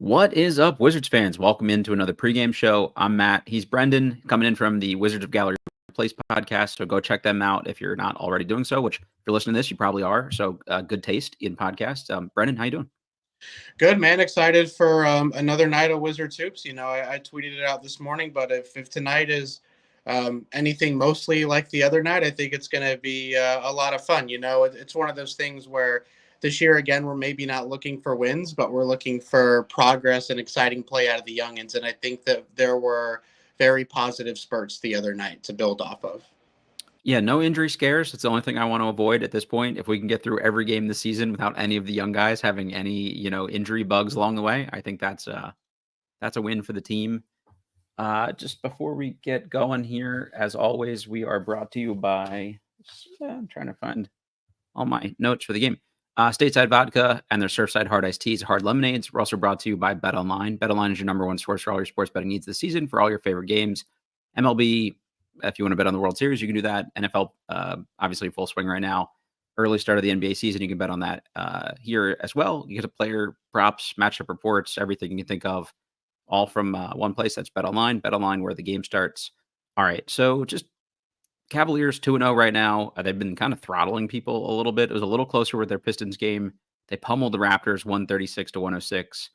What is up, Wizards fans? Welcome into another pregame show. I'm Matt. He's Brendan, coming in from the Wizards of Gallery Place podcast. So go check them out if you're not already doing so, which if you're listening to this, you probably are. So good taste in podcasts. Brendan, how you doing? Good, man. Excited for another night of Wizards hoops. I tweeted it out this morning, but if tonight is anything mostly like the other night, I think it's going to be a lot of fun. It's one of those things where this year, again, we're maybe not looking for wins, but we're looking for progress and exciting play out of the youngins. And I think that there were very positive spurts the other night to build off of. Yeah, no injury scares. It's the only thing I want to avoid at this point. If we can get through every game this season without any of the young guys having any, injury bugs along the way, I think that's a win for the team. Just before we get going here, as always, we are brought to you by. I'm trying to find all my notes for the game. Stateside Vodka and their Surfside Hard Iced Teas, Hard Lemonades. We're also brought to you by BetOnline. BetOnline is your number one source for all your sports betting needs this season for all your favorite games. MLB, if you want to bet on the World Series, you can do that. NFL, obviously full swing right now. Early start of the NBA season, you can bet on that here as well. You get a player props, matchup reports, everything you can think of, all from one place. That's BetOnline. BetOnline, where the game starts. All right, so just Cavaliers 2-0 right now. They've been kind of throttling people a little bit. It was a little closer with their Pistons game. They pummeled the Raptors 136-106.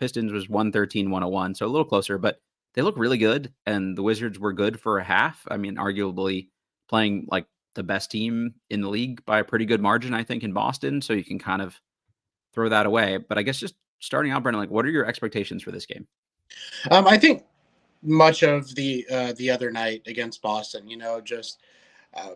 Pistons was 113-101, so a little closer, but they look really good, and the Wizards were good for a half. I mean, arguably playing like the best team in the league by a pretty good margin, I think, in Boston, so you can kind of throw that away. But I guess just starting out, Brendan, like, what are your expectations for this game? I think much of the other night against Boston, just uh,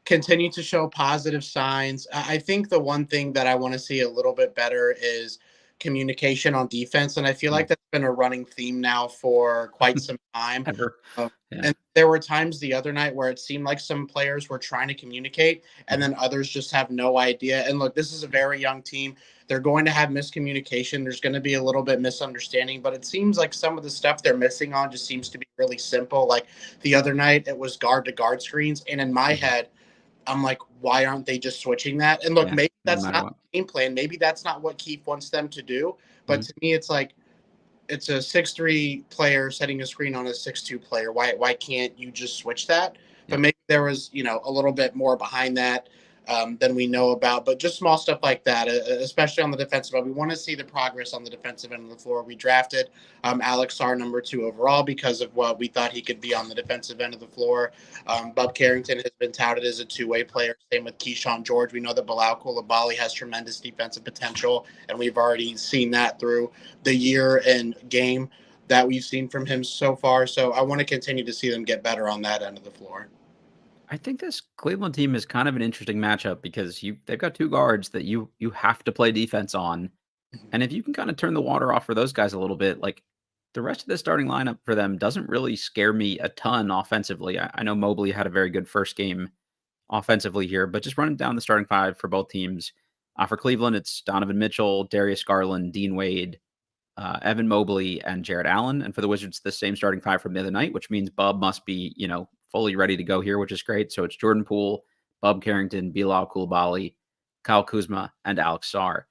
continue to show positive signs. I think the one thing that I want to see a little bit better is communication on defense, and I feel Yeah. like that's been a running theme now for quite some time. Ever. Yeah. And there were times the other night where it seemed like some players were trying to communicate, and then others just have no idea. And look, this is a very young team. They're going to have miscommunication. There's going to be a little bit misunderstanding, but it seems like some of the stuff they're missing on just seems to be really simple. Like the other night, it was guard to guard screens, and in my head, I'm like, why aren't they just switching that? And look, Yeah, maybe no that's matter not what. the game plan. Maybe that's not what Keith wants them to do. But Mhm. to me, it's like it's a 6'3" player setting a screen on a 6'2" player. Why can't you just switch that? Yeah. But maybe there was a little bit more behind that than we know about. But just small stuff like that, especially on the defensive end. We want to see the progress on the defensive end of the floor. We drafted Alex Sarr number 2 overall because of what we thought he could be on the defensive end of the floor. Bub Carrington has been touted as a two-way player. Same with Keyshawn George. We know that Bilal Coulibaly has tremendous defensive potential, and we've already seen that through the year and game that we've seen from him so far. So I want to continue to see them get better on that end of the floor. I think this Cleveland team is kind of an interesting matchup because they've got two guards that you have to play defense on. And if you can kind of turn the water off for those guys a little bit, like the rest of the starting lineup for them doesn't really scare me a ton offensively. I know Mobley had a very good first game offensively here, but just running down the starting five for both teams. For Cleveland, it's Donovan Mitchell, Darius Garland, Dean Wade, Evan Mobley, and Jared Allen. And for the Wizards, the same starting five from the other night, which means Bub must be, fully ready to go here, which is great. So it's Jordan Poole, Bub Carrington, Bilal Coulibaly, Kyle Kuzma, and Alex Sarr.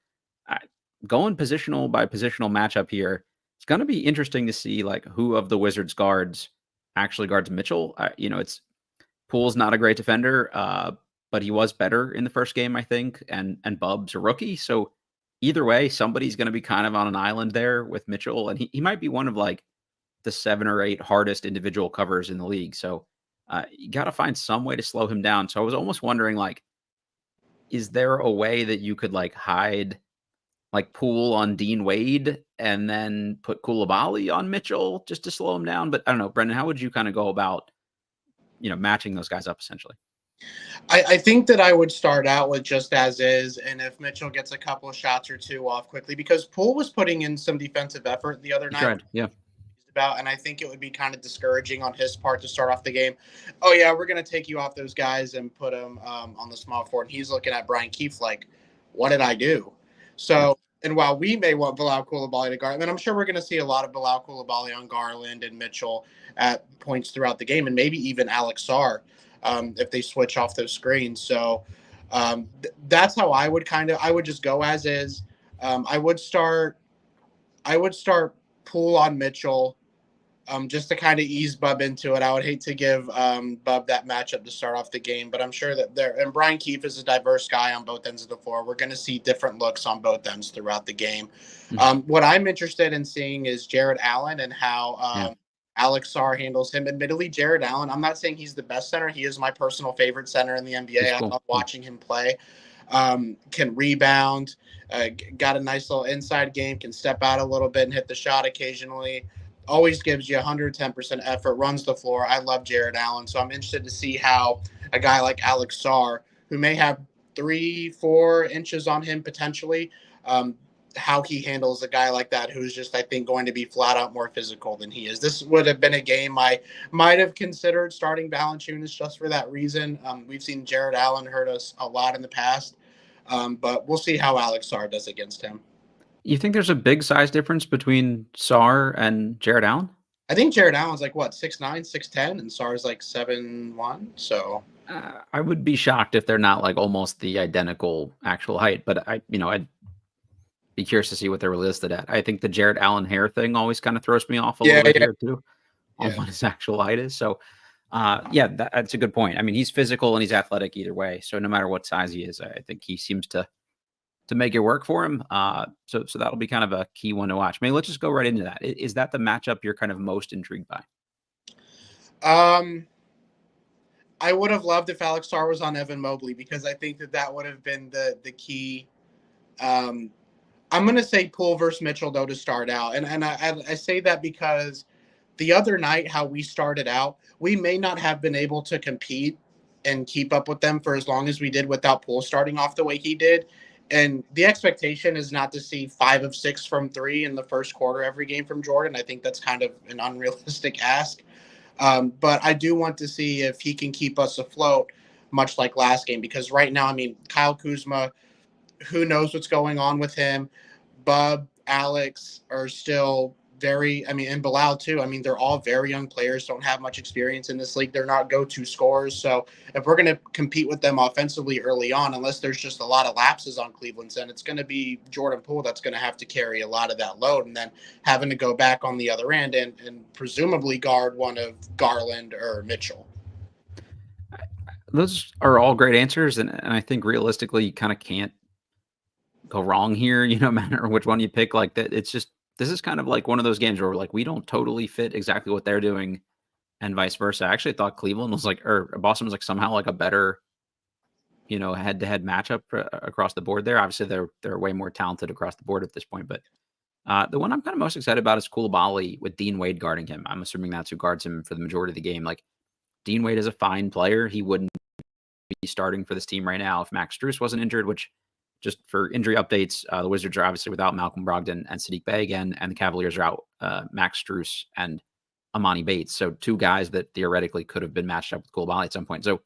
Going positional by positional matchup here, it's going to be interesting to see like who of the Wizards guards actually guards Mitchell. It's Poole's not a great defender, but he was better in the first game, I think, and Bub's a rookie. So either way, somebody's going to be kind of on an island there with Mitchell, and he might be one of like the 7 or 8 hardest individual covers in the league. So you got to find some way to slow him down. So I was almost wondering, like, is there a way that you could like hide like Poole on Dean Wade and then put Coulibaly on Mitchell just to slow him down? But I don't know, Brendan, how would you kind of go about matching those guys up essentially? I think that I would start out with just as is, and if Mitchell gets a couple of shots or two off quickly, because Poole was putting in some defensive effort the other He night, tried, yeah. about, and I think it would be kind of discouraging on his part to start off the game. Oh yeah, we're going to take you off those guys and put them on the small forward. And he's looking at Brian Keefe like, what did I do? Yeah. So, and while we may want Bilal Coulibaly to guard, and I'm sure we're going to see a lot of Bilal Coulibaly on Garland and Mitchell at points throughout the game, and maybe even Alex Sarr if they switch off those screens. So that's how I would just go as is. I would start I would start Poole on Mitchell, just to kind of ease Bub into it. I would hate to give Bub that matchup to start off the game, but I'm sure that there, and Brian Keefe is a diverse guy on both ends of the floor. We're going to see different looks on both ends throughout the game. Mhm. What I'm interested in seeing is Jared Allen and how Yeah, Alex Sarr handles him. Admittedly, Jared Allen, I'm not saying he's the best center. He is my personal favorite center in the he's NBA. I cool. love Yeah. watching him play. Can rebound, got a nice little inside game, can step out a little bit and hit the shot occasionally. Always gives you 110% effort, runs the floor. I love Jared Allen. So I'm interested to see how a guy like Alex Sarr, who may have 3-4 inches on him potentially, um, how he handles a guy like that who's just, I think, going to be flat out more physical than he is. This would have been a game I might have considered starting Valanciunas just for that reason. We've seen Jared Allen hurt us a lot in the past, but we'll see how Alex Sarr does against him. You think there's a big size difference between Sar and Jared Allen? I think Jared Allen's like what, 6'9", 6'10", and Sarr's like 7'1". So I would be shocked if they're not like almost the identical actual height, but I'd be curious to see what they're listed at. I think the Jared Allen hair thing always kind of throws me off a little yeah, bit yeah, here too, on yeah. what his actual height is. So, yeah, that's a good point. I mean, he's physical and he's athletic either way. So no matter what size he is, I think he seems to make it work for him. So that'll be kind of a key one to watch. Maybe let's just go right into that. Is that the matchup you're kind of most intrigued by? Um, I would have loved if Alex Sarr was on Evan Mobley because I think that that would have been the key. Um, I'm going to say Poole versus Mitchell though to start out, and I say that because the other night how we started out, we may not have been able to compete and keep up with them for as long as we did without Poole starting off the way he did. And the expectation is not to see 5 of 6 from three in the first quarter every game from Jordan. I think that's kind of an unrealistic ask. But I do want to see if he can keep us afloat, much like last game, because right now, I mean, Kyle Kuzma, who knows what's going on with him? Bub, Alex are still very, I mean, and Bilal too. I mean, they're all very young players, don't have much experience in this league. They're not go-to scorers. So if we're going to compete with them offensively early on, unless there's just a lot of lapses on Cleveland's end, it's going to be Jordan Poole that's going to have to carry a lot of that load, and then having to go back on the other end and presumably guard one of Garland or Mitchell. Those are all great answers, and I think realistically, you kind of can't go wrong here. No matter which one you pick, like that, it's just this is kind of like one of those games where like we don't totally fit exactly what they're doing, and vice versa. I actually thought Cleveland was like, or Boston was like somehow like a better, head-to-head matchup across the board there. Obviously, they're way more talented across the board at this point, but the one I'm kind of most excited about is Koulibaly with Dean Wade guarding him. I'm assuming that's who guards him for the majority of the game. Like Dean Wade is a fine player. He wouldn't be starting for this team right now if Max Strus wasn't injured, which just for injury updates, the Wizards are obviously without Malcolm Brogdon and Sadiq Bey again, and the Cavaliers are out Max Strus and Amani Bates. So two guys that theoretically could have been matched up with Koulibaly at some point. So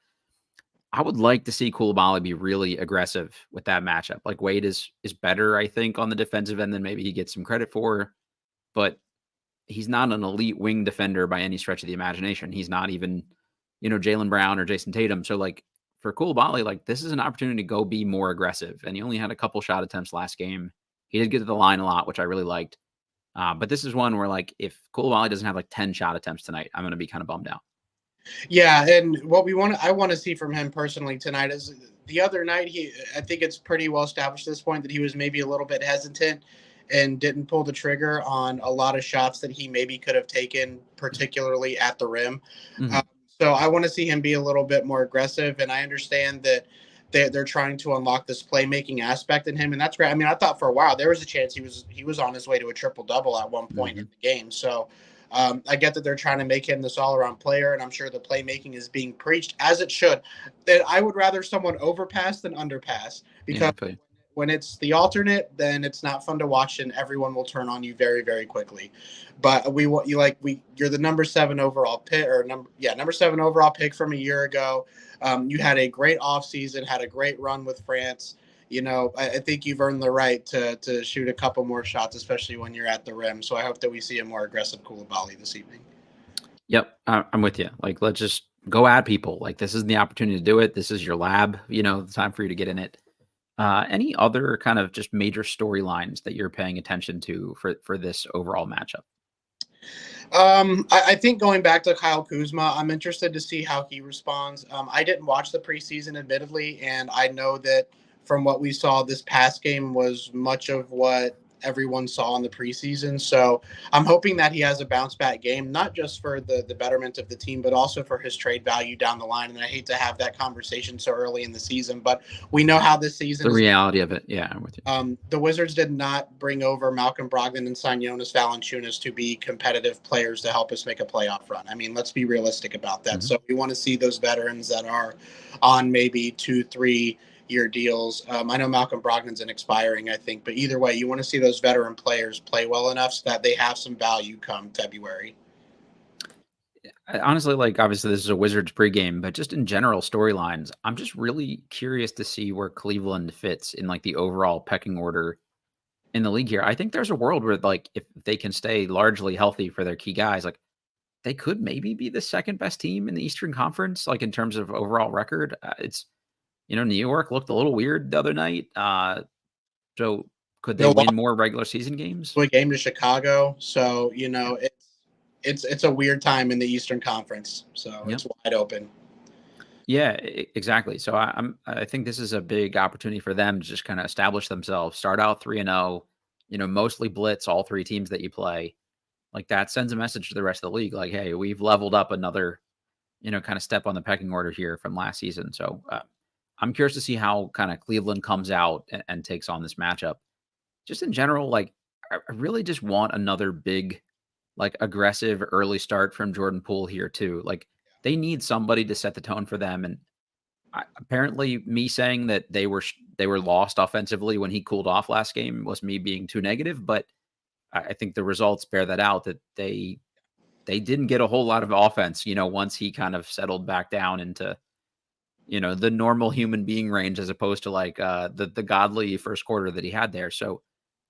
I would like to see Koulibaly be really aggressive with that matchup. Like Wade is better, I think, on the defensive end than maybe he gets some credit for, but he's not an elite wing defender by any stretch of the imagination. He's not even, Jalen Brown or Jason Tatum. So like for Koulibaly, like this is an opportunity to go be more aggressive. And he only had a couple shot attempts last game. He did get to the line a lot, which I really liked. But this is one where like if Koulibaly doesn't have like 10 shot attempts tonight, I'm going to be kind of bummed out. Yeah, and what I want to see from him personally tonight is the other night. I think it's pretty well established at this point that he was maybe a little bit hesitant and didn't pull the trigger on a lot of shots that he maybe could have taken, particularly at the rim. Mhm. Um, so I want to see him be a little bit more aggressive, and I understand that they're trying to unlock this playmaking aspect in him, and that's great. I mean, I thought for a while there was a chance he was on his way to a triple double at one point in Mhm. the game. So I get that they're trying to make him this all-around player, and I'm sure the playmaking is being preached as it should. That I would rather someone overpass than underpass Yeah, because I feel you. when it's the alternate, then it's not fun to watch, and everyone will turn on you very, very quickly. But we want you like you're the number 7 overall pick or number 7 overall pick from a year ago. You had a great offseason, had a great run with France. I think you've earned the right to shoot a couple more shots, especially when you're at the rim. So I hope that we see a more aggressive Koulibaly this evening. Yep, I'm with you. Like, let's just go at people. Like, this is the opportunity to do it. This is your lab. The time for you to get in it. Any other kind of just major storylines that you're paying attention to for this overall matchup? I think going back to Kyle Kuzma, I'm interested to see how he responds. I didn't watch the preseason, admittedly, and I know that from what we saw, this past game was much of what everyone saw in the preseason. So I'm hoping that he has a bounce back game, not just for the betterment of the team, but also for his trade value down the line. And I hate to have that conversation so early in the season, but we know how this season The is. reality of it, yeah, I'm with you. The Wizards did not bring over Malcolm Brogdon and sign Jonas Valanciunas to be competitive players to help us make a playoff run. I mean, let's be realistic about that. Mhm. So we want to see those veterans that are on maybe 2-3 year deals. I know Malcolm Brogdon's an expiring, I think, but either way, you want to see those veteran players play well enough so that they have some value come February. Honestly, like, obviously, this is a Wizards pregame, but just in general storylines, I'm just really curious to see where Cleveland fits in, like, the overall pecking order in the league here. I think there's a world where, like, if they can stay largely healthy for their key guys, like, they could maybe be the second best team in the Eastern Conference, like, in terms of overall record. It's New York looked a little weird the other night. So could they Milwaukee win more regular season games? a game to Chicago, so it's a weird time in the Eastern Conference, so Yep. it's wide open. Yeah, exactly. So I think this is a big opportunity for them to just kind of establish themselves, start out 3-0, mostly blitz all three teams that you play. Like that sends a message to the rest of the league, like, hey, we've leveled up another, kind of step on the pecking order here from last season. So I'm curious to see how kind of Cleveland comes out and takes on this matchup. Just in general, like I really just want another big, like aggressive early start from Jordan Poole here too. Like they need somebody to set the tone for them. And apparently, me saying that they were lost offensively when he cooled off last game was me being too negative. But I think the results bear that out that they didn't get a whole lot of offense. Once he kind of settled back down into the normal human being range as opposed to like the godly first quarter that he had there. So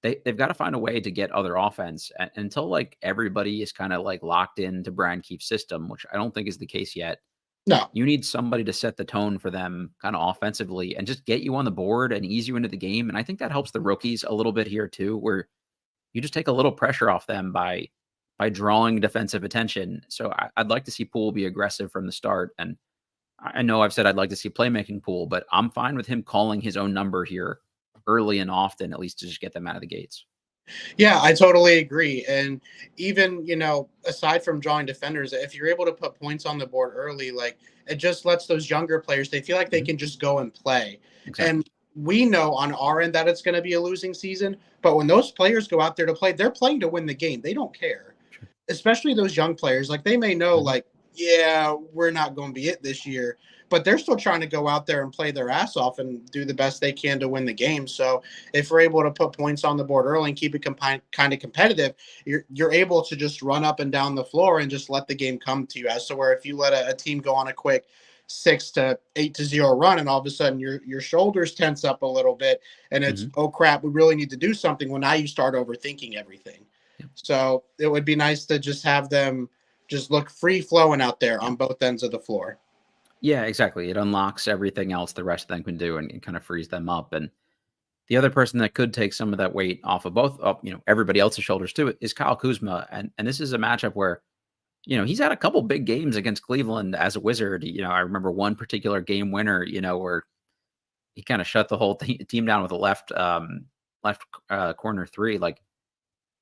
they've got to find a way to get other offense until like everybody is kind of like locked into Brian Keefe's system, which I don't think is the case yet. No, You need somebody to set the tone for them kind of offensively and just get you on the board and ease you into the game. And I think that helps the rookies a little bit here too, where you just take a little pressure off them by drawing defensive attention. So I'd like to see Poole be aggressive from the start. And I know I've said I'd like to see playmaking Poole, but I'm fine with him calling his own number here early and often, at least to just get them out of the gates. yeah, I totally agree. And even, aside from drawing defenders, if you're able to put points on the board early, like it just lets those younger players, they feel like they Mhm. can just go and play. Exactly. And we know on our end that it's going to be a losing season. But when those players go out there to play, they're playing to win the game. They don't care, Sure. especially those young players. Like they may know, Mhm. like, yeah, we're not going to be it this year, but they're still trying to go out there and play their ass off and do the best they can to win the game. So if we're able to put points on the board early and keep it kind of competitive, you're able to just run up and down the floor and just let the game come to you. As to where if you let a team go on a quick 6 to 8 to 0 run, and all of a sudden your shoulders tense up a little bit, and it's, Mhm. oh crap, we really need to do something. Well, now you start overthinking everything. Yep. So it would be nice to just have them just look free flowing out there Yep. on both ends of the floor. Yeah, exactly. It unlocks everything else the rest of them can do and kind of frees them up. And the other person that could take some of that weight off of both, everybody else's shoulders too, is Kyle Kuzma. And this is a matchup where he's had a couple big games against Cleveland as a Wizard. I remember one particular game winner, where he kind of shut the whole team down with a left corner three. Like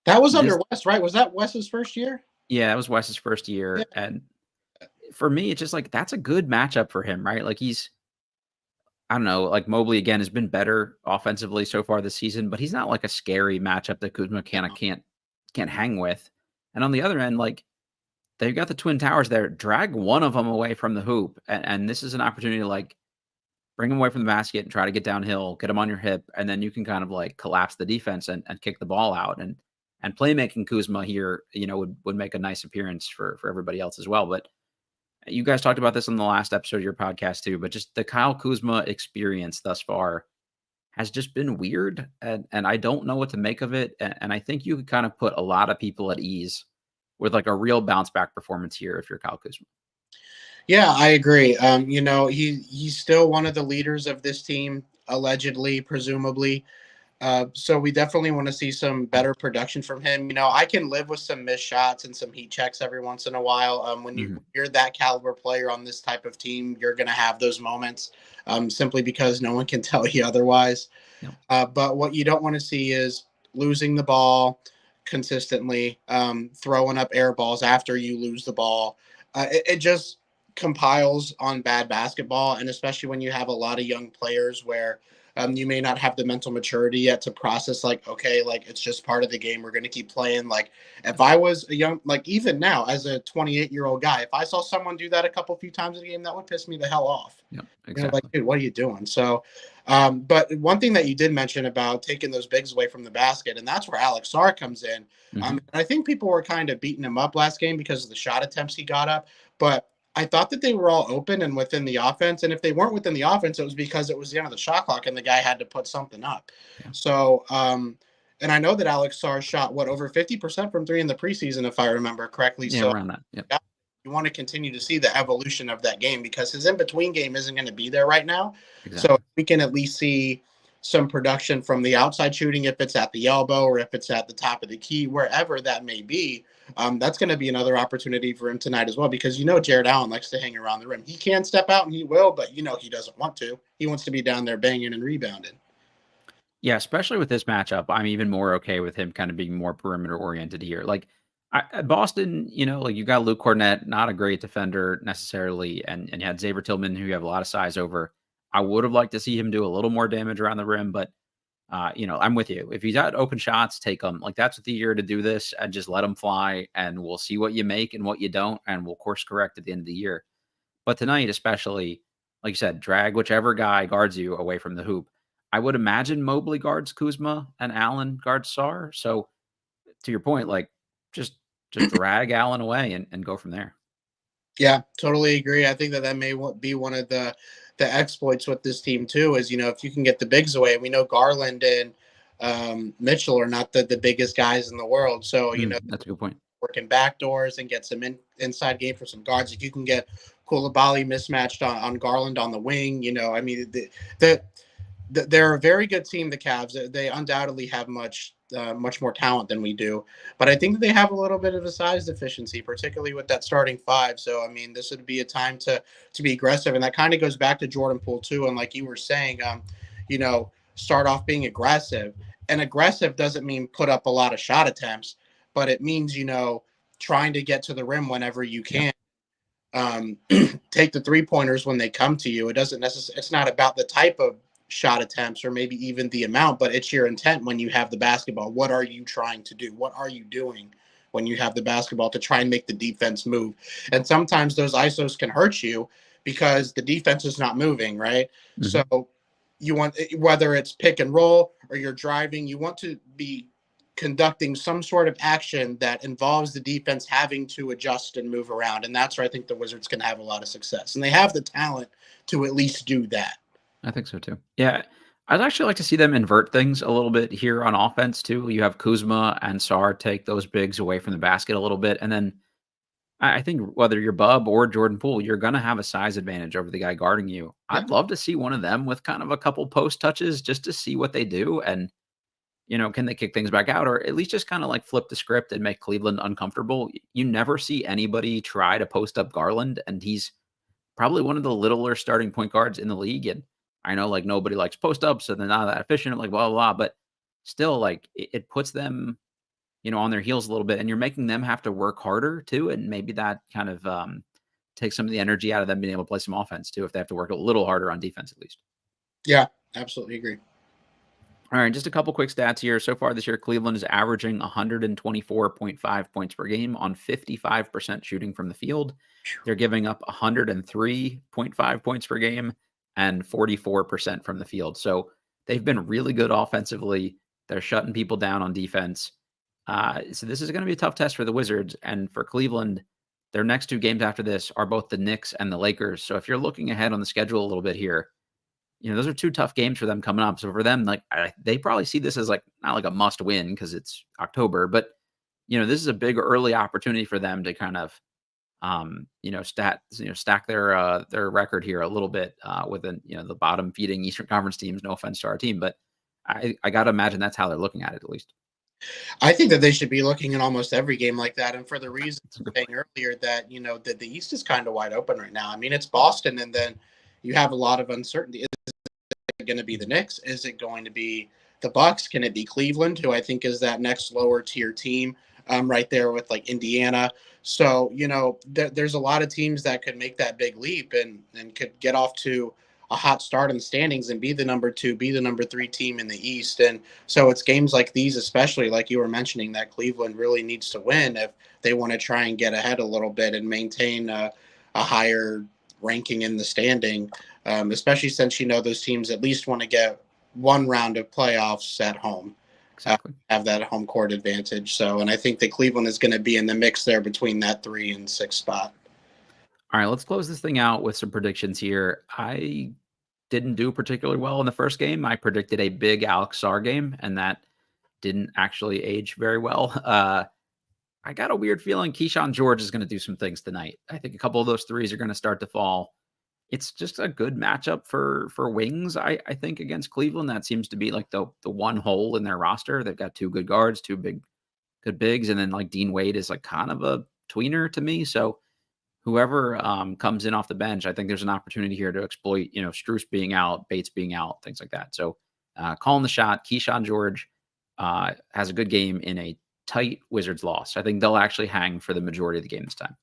That was this, under West, right? Was that West's first year? yeah, it was Wes's first Yeah. year, and for me, it's just like that's a good matchup for him, right? Like I don't know, like Mobley again has been better offensively so far this season, but he's not like a scary matchup that Kuzma can't hang with. And on the other end, like they've got the twin towers there. Drag one of them away from the hoop, and this is an opportunity to like bring him away from the basket and try to get downhill, get him on your hip, and then you can kind of like collapse the defense and kick the ball out. And playmaking Kuzma here, would make a nice appearance for everybody else as well. But you guys talked about this on the last episode of your podcast too, but just the Kyle Kuzma experience thus far has just been weird, and I don't know what to make of it. And I think you could kind of put a lot of people at ease with like a real bounce back performance here if you're Kyle Kuzma. Yeah, I agree. He's still one of the leaders of this team. allegedly, presumably. So we definitely want to see some better production from him. I can live with some missed shots and some heat checks every once in a while. When Mhm. you're that caliber player on this type of team, you're going to have those moments, simply because no one can tell you otherwise. Yep. But what you don't want to see is losing the ball consistently, throwing up air balls after you lose the ball. It just compiles on bad basketball, and especially when you have a lot of young players where you may not have the mental maturity yet to process, like, okay, like it's just part of the game. We're going to keep playing. Like, if I was a young, like even now as a 28-year-old guy, if I saw someone do that a few times in a game, that would piss me the hell off. Yep. Like, Exactly. dude, what are you doing? So, but one thing that you did mention about taking those bigs away from the basket, and that's where Alex Sarr comes in. Mhm. I think people were kind of beating him up last game because of the shot attempts he got up, but I thought that they were all open and within the offense. And if they weren't within the offense, it was because it was the end of the shot clock and the guy had to put something up. Yeah. So, and I know that Alex Sarr shot over 50% from three in the preseason, if I remember correctly. Yeah, So around that. Yep. yeah, you want to continue to see the evolution of that game because his in between game isn't going to be there right now. So Exactly. we can at least see some production from the outside shooting, if it's at the elbow or if it's at the top of the key, wherever that may be. That's going to be another opportunity for him tonight as well, because Jared Allen likes to hang around the rim. He can step out and he will, but he doesn't want to. He wants to be down there banging and rebounding. Yeah, especially with this matchup, I'm even more okay with him kind of being more perimeter oriented here. Like Boston, like you got Luke Cornett, not a great defender necessarily, and you had Xavier Tillman, who you have a lot of size over. I would have liked to see him do a little more damage around the rim, but I'm with you. If he's got open shots, take them. Like that's the year to do this, and just let them fly, and we'll see what you make and what you don't, and we'll course correct at the end of the year. But tonight, especially, like you said, drag whichever guy guards you away from the hoop. I would imagine Mobley guards Kuzma and Allen guards Sar. So to your point, like just drag Allen away and go from there. Yeah, totally agree. I think that may be one of the exploits with this team too. Is if you can get the bigs away, we know Garland and Mitchell are not the biggest guys in the world. So That's a good point. working back doors and get some inside game for some guards. If you can get Koulibaly mismatched on Garland on the wing, I mean the they're a very good team. The Cavs, they undoubtedly have much more talent than we do, but I think they have a little bit of a size deficiency, particularly with that starting five. So I mean, this would be a time to be aggressive, and that kind of goes back to Jordan Poole too. And like you were saying, start off being aggressive. And aggressive doesn't mean put up a lot of shot attempts, but it means trying to get to the rim whenever you Yeah. can. um, Take the 3 pointers when they come to you. It doesn't necessarily. It's not about the type of shot attempts or maybe even the amount, but it's your intent when you have the basketball. What are you trying to do? What are you doing when you have the basketball to try and make the defense move? And sometimes those ISOs can hurt you because the defense is not moving, right? Hmm. So you want, whether it's pick and roll or you're driving, you want to be conducting some sort of action that involves the defense having to adjust and move around. And that's where I think the Wizards can have a lot of success. And they have the talent to at least do that. I think so too. Yeah. I'd actually like to see them invert things a little bit here on offense too. You have Kuzma and Sar take those bigs away from the basket a little bit. And then I think whether you're Bub or Jordan Poole, you're going to have a size advantage over the guy guarding you. Yeah. I'd love to see one of them with kind of a couple post touches just to see what they do. And, can they kick things back out or at least just kind of like flip the script and make Cleveland uncomfortable? You never see anybody try to post up Garland, and he's probably one of the littler starting point guards in the league. And I know like nobody likes post ups and they're not that efficient, like blah, blah, blah. But still, like it puts them on their heels a little bit, and you're making them have to work harder too, and maybe that kind of takes some of the energy out of them being able to play some offense too, if they have to work a little harder on defense at least. Yeah, absolutely agree. All right, just a couple quick stats here. So far this year, Cleveland is averaging 124.5 points per game on 55% shooting from the field. They're giving up 103.5 points per game and 44% from the field. So they've been really good offensively. They're shutting people down on defense. So this is going to be a tough test for the Wizards. And for Cleveland, their next two games after this are both the Knicks and the Lakers. So if you're looking ahead on the schedule a little bit here, those are two tough games for them coming up. So for them, like they probably see this as like not like a must win because it's October, but this is a big early opportunity for them to kind of stack their record here a little bit with the bottom feeding Eastern Conference teams. No offense to our team, but I got to imagine that's how they're looking at it at least. I think that they should be looking at almost every game like that, and for the reason That's a good saying point. earlier that that the East is kind of wide open right now. I mean, it's Boston, and then you have a lot of uncertainty. Is it going to be the Knicks? Is it going to be the Bucks? Can it be Cleveland, who I think is that next lower tier team, right there with like Indiana? So there's a lot of teams that could make that big leap and could get off to a hot start in the standings and be the number two, be the number three team in the East. And so it's games like these, especially like you were mentioning, that Cleveland really needs to win if they want to try and get ahead a little bit and maintain a higher ranking in the standing, especially since those teams at least want to get one round of playoffs at home, Exactly. have that home court advantage. So, and I think that Cleveland is going to be in the mix there between that 3 and 6 spot. All right, let's close this thing out with some predictions here. I didn't do particularly well in the first game. I predicted a big Alex Sarr game, and that didn't actually age very well. I got a weird feeling Keyshawn George is going to do some things tonight. I think a couple of those threes are going to start to fall. It's just a good matchup for wings. I think against Cleveland, that seems to be like the one hole in their roster. They've got two good guards, two good bigs, and then like Dean Wade is like kind of a tweener to me. So whoever comes in off the bench, I think there's an opportunity here to exploit, Strus being out, Bates being out, things like that. So calling the shot, Keyshawn George has a good game in a tight Wizards loss. I think they'll actually hang for the majority of the game this time.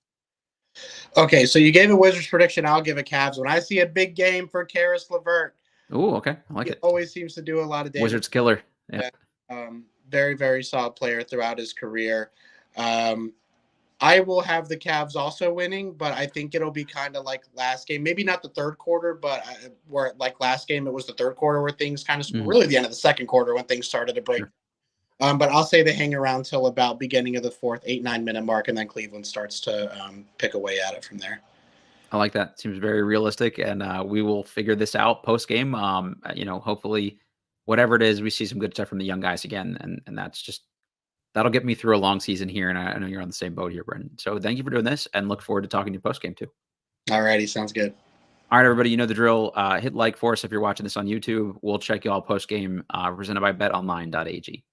Okay, so you gave a Wizards prediction. I'll give a Cavs. When I see a big game for Karis LeVert, Oh, okay. I like he it. always seems to do a lot of damage. Wizards killer. Yeah. Very, very solid player throughout his career. Um, I will have the Cavs also winning, but I think it'll be kind of like last game. Maybe not the third quarter, but where like last game, it was the third quarter where things kind of Mhm. really the end of the second quarter when things started to break. Sure. But I'll say they hang around till about beginning of the fourth, 8-9 minute mark, and then Cleveland starts to pick away at it from there. I like that. Seems very realistic, and we will figure this out post game. Hopefully, whatever it is, we see some good stuff from the young guys again, and that'll get me through a long season here. And I know you're on the same boat here, Brendan. So thank you for doing this, and look forward to talking to you post game too. All righty, sounds good. All right, everybody, you know the drill. Hit like for us if you're watching this on YouTube. We'll check you all post game, presented by betonline.ag.